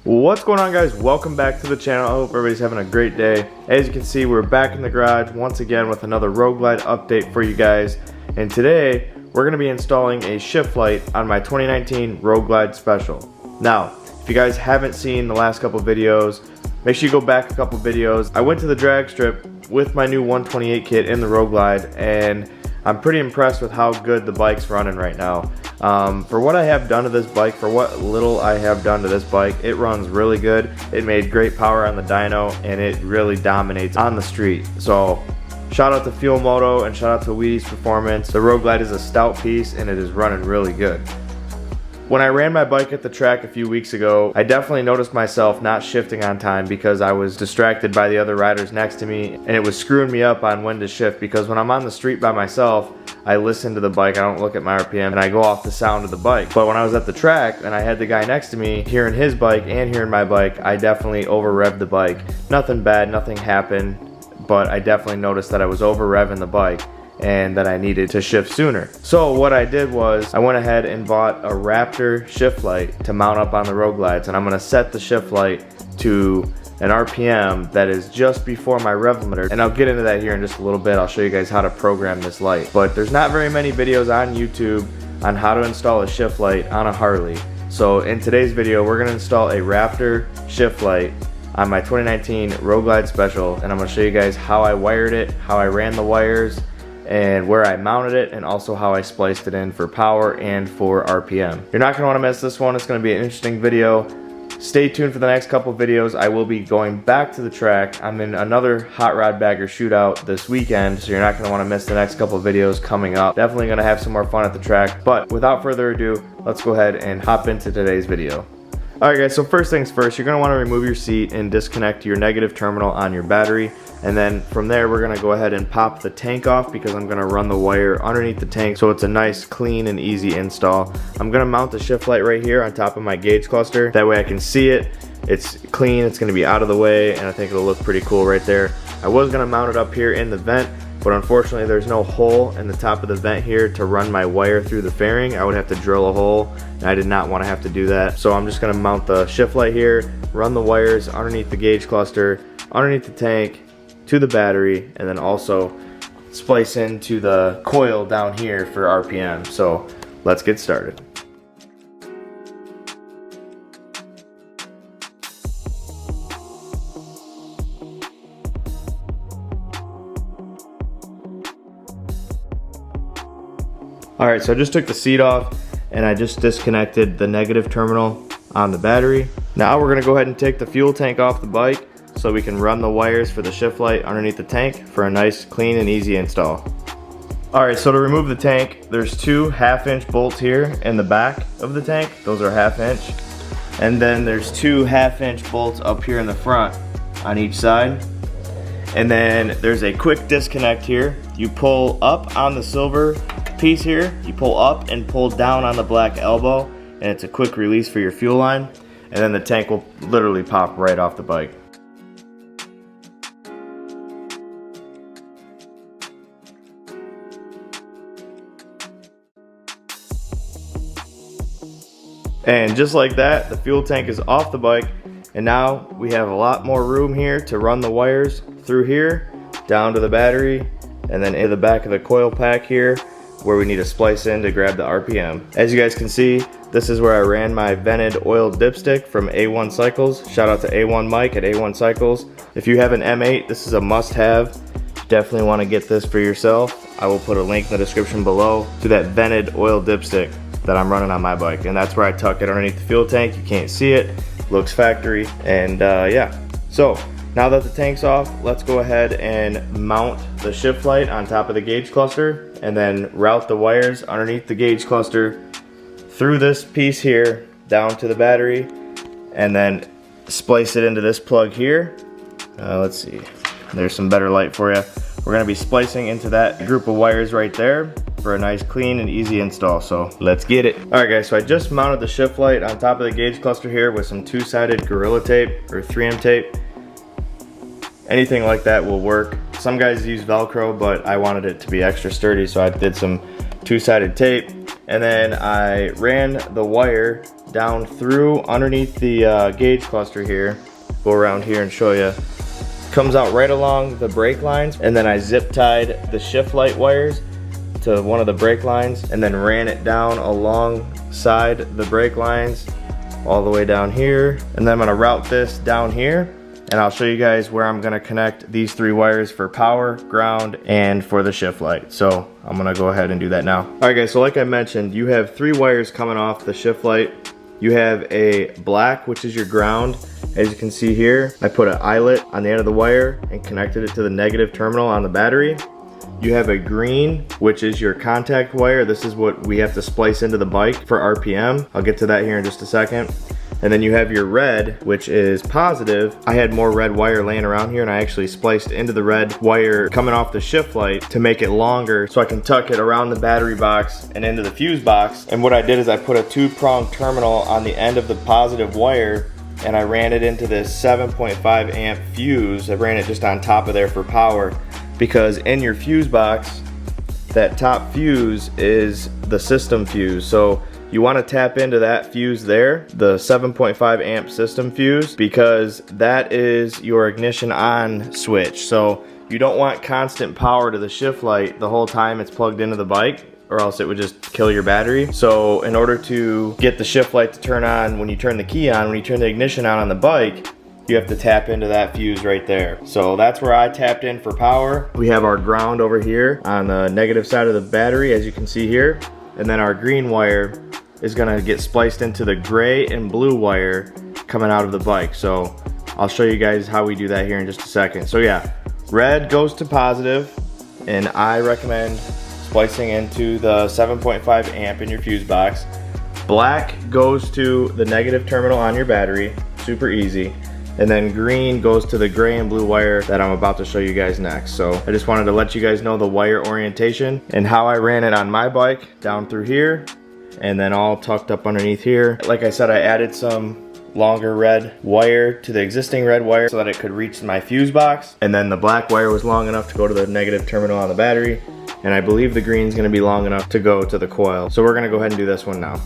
What's going on, guys? Welcome back to the channel. I hope everybody's having a great day. As you can see, we're back in the garage once again with another Road Glide update for you guys. And today we're going to be installing a shift light on my 2019 Road Glide Special. Now, if you guys haven't seen the last couple videos, make sure you go back a couple videos. I went to the drag strip with my new 128 kit in the Road Glide, and I'm pretty impressed with how good the bike's running right now. For what I have done to this bike, for what little I have done to this bike, it runs really good. It made great power on the dyno, and it really dominates on the street. So shout out to Fuel Moto and shout out to Wheaties Performance. The Road Glide is a stout piece and it is running really good. When I ran my bike at the track a few weeks ago, I definitely noticed myself not shifting on time because I was distracted by the other riders next to me, and it was screwing me up on when to shift, because when I'm on the street by myself, I listen to the bike, I don't look at my RPM, and I go off the sound of the bike. But when I was at the track and I had the guy next to me hearing his bike and hearing my bike, I definitely over revved the bike. Nothing bad, nothing happened, but I definitely noticed that I was over revving the bike and that I needed to shift sooner. So what I did was I went ahead and bought a Raptor shift light to mount up on the Road Glides, and I'm gonna set the shift light to an RPM that is just before my rev limiter, and I'll get into that here in just a little bit. I'll show you guys how to program this light. But there's not very many videos on YouTube on how to install a shift light on a Harley. So in today's video, we're gonna install a Raptor shift light on my 2019 Road Glide Special, and I'm gonna show you guys how I wired it, how I ran the wires, and where I mounted it, and also how I spliced it in for power and for RPM. You're not gonna wanna miss this one. It's gonna be an interesting video. Stay tuned for the next couple videos. I will be going back to the track. I'm in another hot rod bagger shootout this weekend, so you're not gonna wanna miss the next couple videos coming up. Definitely gonna have some more fun at the track, but without further ado, let's go ahead and hop into today's video. Alright guys, so first things first, you're gonna wanna remove your seat and disconnect your negative terminal on your battery. And then from there, we're gonna go ahead and pop the tank off, because I'm gonna run the wire underneath the tank so it's a nice, clean, and easy install. I'm gonna mount the shift light right here on top of my gauge cluster. That way I can see it. It's clean, it's gonna be out of the way, and I think it'll look pretty cool right there. I was gonna mount it up here in the vent, but unfortunately there's no hole in the top of the vent here to run my wire through the fairing. I would have to drill a hole, and I did not wanna have to do that. So I'm just gonna mount the shift light here, run the wires underneath the gauge cluster, underneath the tank, to the battery, and then also splice into the coil down here for RPM. So let's get started. Alright, so I just took the seat off and I just disconnected the negative terminal on the battery. Now we're gonna go ahead and take the fuel tank off the bike so we can run the wires for the shift light underneath the tank for a nice, clean, and easy install. Alright, so to remove the tank, there's two 1/2" bolts here in the back of the tank. Those are 1/2". And then there's two 1/2" bolts up here in the front on each side. And then there's a quick disconnect here. You pull up on the silver piece here, you pull up and pull down on the black elbow, and it's a quick release for your fuel line. And then the tank will literally pop right off the bike. And just like that, the fuel tank is off the bike, and now we have a lot more room here to run the wires through here, down to the battery, and then into the back of the coil pack here, where we need to splice in to grab the RPM. As you guys can see, this is where I ran my vented oil dipstick from A1 Cycles. Shout out to A1 Mike at A1 Cycles. If you have an M8, this is a must-have. Definitely want to get this for yourself. I will put a link in the description below to that vented oil dipstick that I'm running on my bike, and that's where I tuck it underneath the fuel tank. You can't see it, looks factory, and yeah. So now that the tank's off, let's go ahead and mount the shift light on top of the gauge cluster, and then route the wires underneath the gauge cluster through this piece here down to the battery, and then splice it into this plug here. Let's see, there's some better light for you. We're gonna be splicing into that group of wires right there for a nice, clean, and easy install. So let's get it. All right guys, so I just mounted the shift light on top of the gauge cluster here with some 2-sided Gorilla tape or 3M tape. Anything like that will work. Some guys use Velcro, but I wanted it to be extra sturdy, so I did some 2-sided tape. And then I ran the wire down through underneath the gauge cluster here. Go around here and show you. Comes out right along the brake lines, and then I zip tied the shift light wires to one of the brake lines and then ran it down alongside the brake lines all the way down here. And then I'm gonna route this down here, and I'll show you guys where I'm gonna connect these 3 wires for power, ground, and for the shift light. So I'm gonna go ahead and do that now. All right guys, so like I mentioned, you have 3 wires coming off the shift light. You have a black, which is your ground. As you can see here, I put an eyelet on the end of the wire and connected it to the negative terminal on the battery. You have a green, which is your contact wire. This is what we have to splice into the bike for RPM. I'll get to that here in just a second. And then you have your red, which is positive. I had more red wire laying around here, and I actually spliced into the red wire coming off the shift light to make it longer so I can tuck it around the battery box and into the fuse box. And what I did is I put a 2-prong terminal on the end of the positive wire, and I ran it into this 7.5 amp fuse. I ran it just on top of there for power, because in your fuse box, that top fuse is the system fuse. So you want to tap into that fuse there, the 7.5 amp system fuse, because that is your ignition on switch. So you don't want constant power to the shift light the whole time it's plugged into the bike, or else it would just kill your battery. So in order to get the shift light to turn on when you turn the key on, when you turn the ignition on the bike, you have to tap into that fuse right there. So that's where I tapped in for power. We have our ground over here on the negative side of the battery, as you can see here. And then our green wire is gonna get spliced into the gray and blue wire coming out of the bike. So I'll show you guys how we do that here in just a second. So yeah, red goes to positive, and I recommend splicing into the 7.5 amp in your fuse box. Black goes to the negative terminal on your battery, super easy. And then green goes to the gray and blue wire that I'm about to show you guys next. So I just wanted to let you guys know the wire orientation and how I ran it on my bike down through here, and then all tucked up underneath here. Like I said, I added some longer red wire to the existing red wire so that it could reach my fuse box. And then the black wire was long enough to go to the negative terminal on the battery. And I believe the green's gonna be long enough to go to the coil. So we're gonna go ahead and do this one now.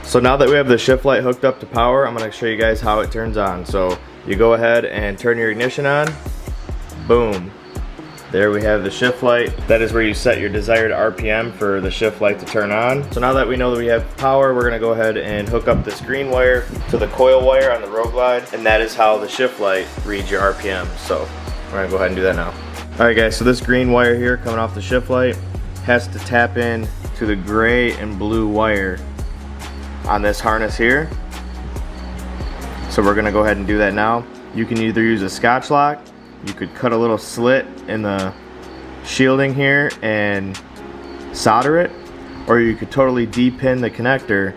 So now that we have the shift light hooked up to power, I'm gonna show you guys how it turns on. So you go ahead and turn your ignition on, boom. There we have the shift light. That is where you set your desired RPM for the shift light to turn on. So now that we know that we have power, we're gonna go ahead and hook up this green wire to the coil wire on the Road Glide, and that is how the shift light reads your RPM. So we're gonna go ahead and do that now. All right guys, so this green wire here coming off the shift light has to tap in to the gray and blue wire on this harness here. So we're gonna go ahead and do that now. You can either use a Scotch lock, you could cut a little slit in the shielding here and solder it, or you could totally de-pin the connector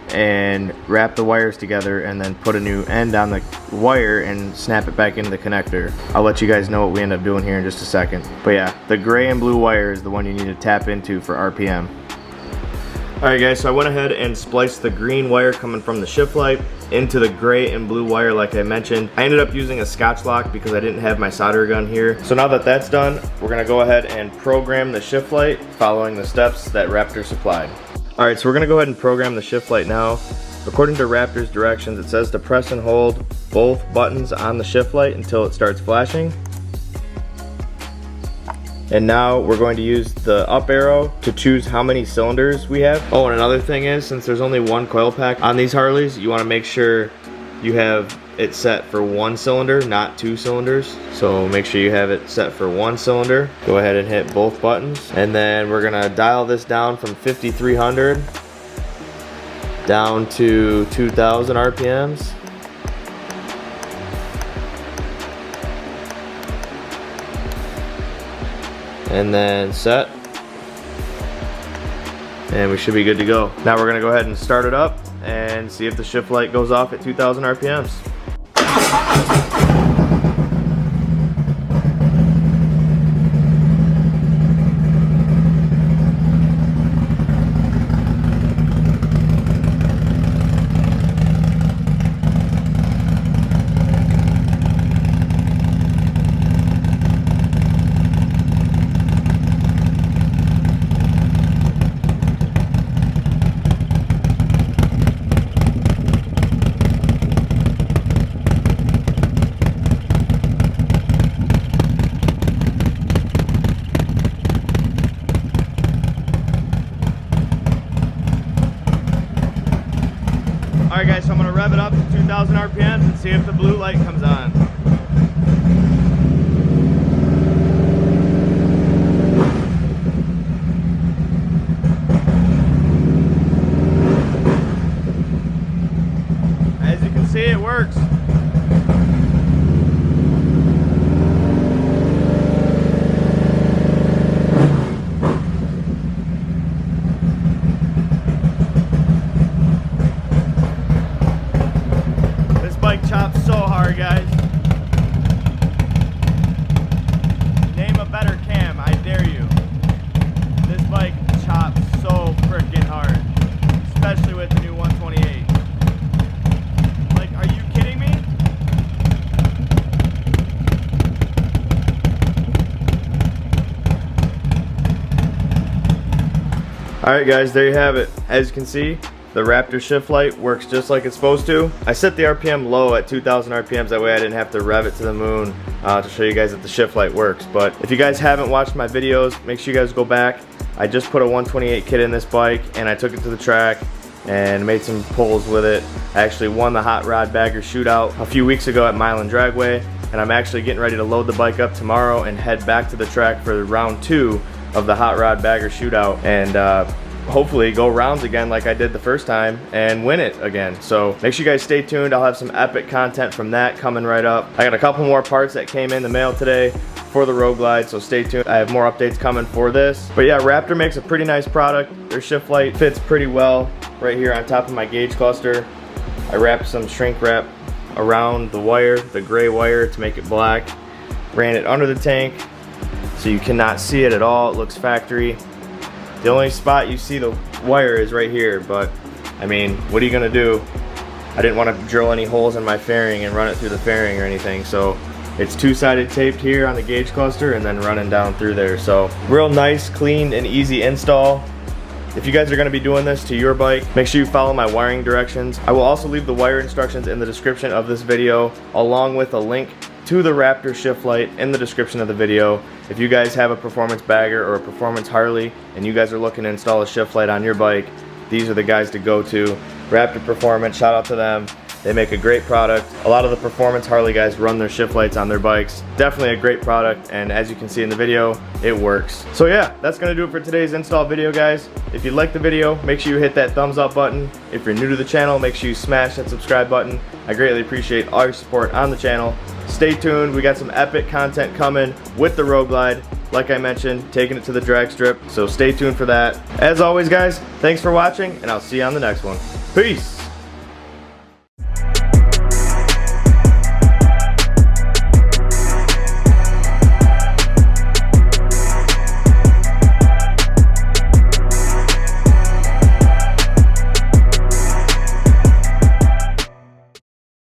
and wrap the wires together and then put a new end on the wire and snap it back into the connector. I'll let you guys know what we end up doing here in just a second. But yeah, the gray and blue wire is the one you need to tap into for RPM. Alright guys, so I went ahead and spliced the green wire coming from the shift light into the gray and blue wire like I mentioned. I ended up using a Scotch lock because I didn't have my solder gun here. So now that that's done, we're gonna go ahead and program the shift light following the steps that Raptor supplied. Alright, so we're gonna go ahead and program the shift light now. According to Raptor's directions, it says to press and hold both buttons on the shift light until it starts flashing. And now we're going to use the up arrow to choose how many cylinders we have. Oh, and another thing is, since there's only one coil pack on these Harleys, you want to make sure you have it set for 1 cylinder, not 2 cylinders. So make sure you have it set for 1 cylinder. Go ahead and hit both buttons. And then we're gonna dial this down from 5,300 down to 2,000 RPMs. And then set, and we should be good to go. Now we're gonna go ahead and start it up and see if the shift light goes off at 2,000 RPMs. 2,000 RPMs and see if the blue light comes on. As you can see, it works. Bike chops so hard, guys. Name a better cam, I dare you. This bike chops so freaking hard, especially with the new 128. Like, are you kidding me? Alright guys, there you have it. As you can see, the Raptor shift light works just like it's supposed to. I set the RPM low at 2,000 RPMs, that way I didn't have to rev it to the moon to show you guys that the shift light works. But if you guys haven't watched my videos, make sure you guys go back. I just put a 128 kit in this bike and I took it to the track and made some pulls with it. I actually won the Hot Rod Bagger Shootout a few weeks ago at Mile and Dragway, and I'm actually getting ready to load the bike up tomorrow and head back to the track for round 2 of the Hot Rod Bagger Shootout, and hopefully go rounds again like I did the first time and win it again. So make sure you guys stay tuned. I'll have some epic content from that coming right up. I got a couple more parts that came in the mail today for the Road Glide, so stay tuned. I have more updates coming for this. But yeah, Raptor makes a pretty nice product. Their shift light fits pretty well right here on top of my gauge cluster. I wrapped some shrink wrap around the wire, the gray wire, to make it black. Ran it under the tank so you cannot see it at all. It looks factory. The only spot you see the wire is right here, but I mean, what are you gonna do? I didn't want to drill any holes in my fairing and run it through the fairing or anything, so it's two-sided taped here on the gauge cluster and then running down through there. So real nice, clean, and easy install. If you guys are gonna be doing this to your bike, make sure you follow my wiring directions. I will also leave the wire instructions in the description of this video, along with a link to the Raptor shift light in the description of the video. If you guys have a performance bagger or a performance Harley and you guys are looking to install a shift light on your bike, these are the guys to go to. Raptor Performance, shout out to them. They make a great product. A lot of the performance Harley guys run their shift lights on their bikes. Definitely a great product, and as you can see in the video, it works. So yeah, that's gonna do it for today's install video, guys. If you liked the video, make sure you hit that thumbs up button. If you're new to the channel, make sure you smash that subscribe button. I greatly appreciate all your support on the channel. Stay tuned, we got some epic content coming with the Road Glide. Like I mentioned, taking it to the drag strip, so stay tuned for that. As always, guys, thanks for watching, and I'll see you on the next one. Peace!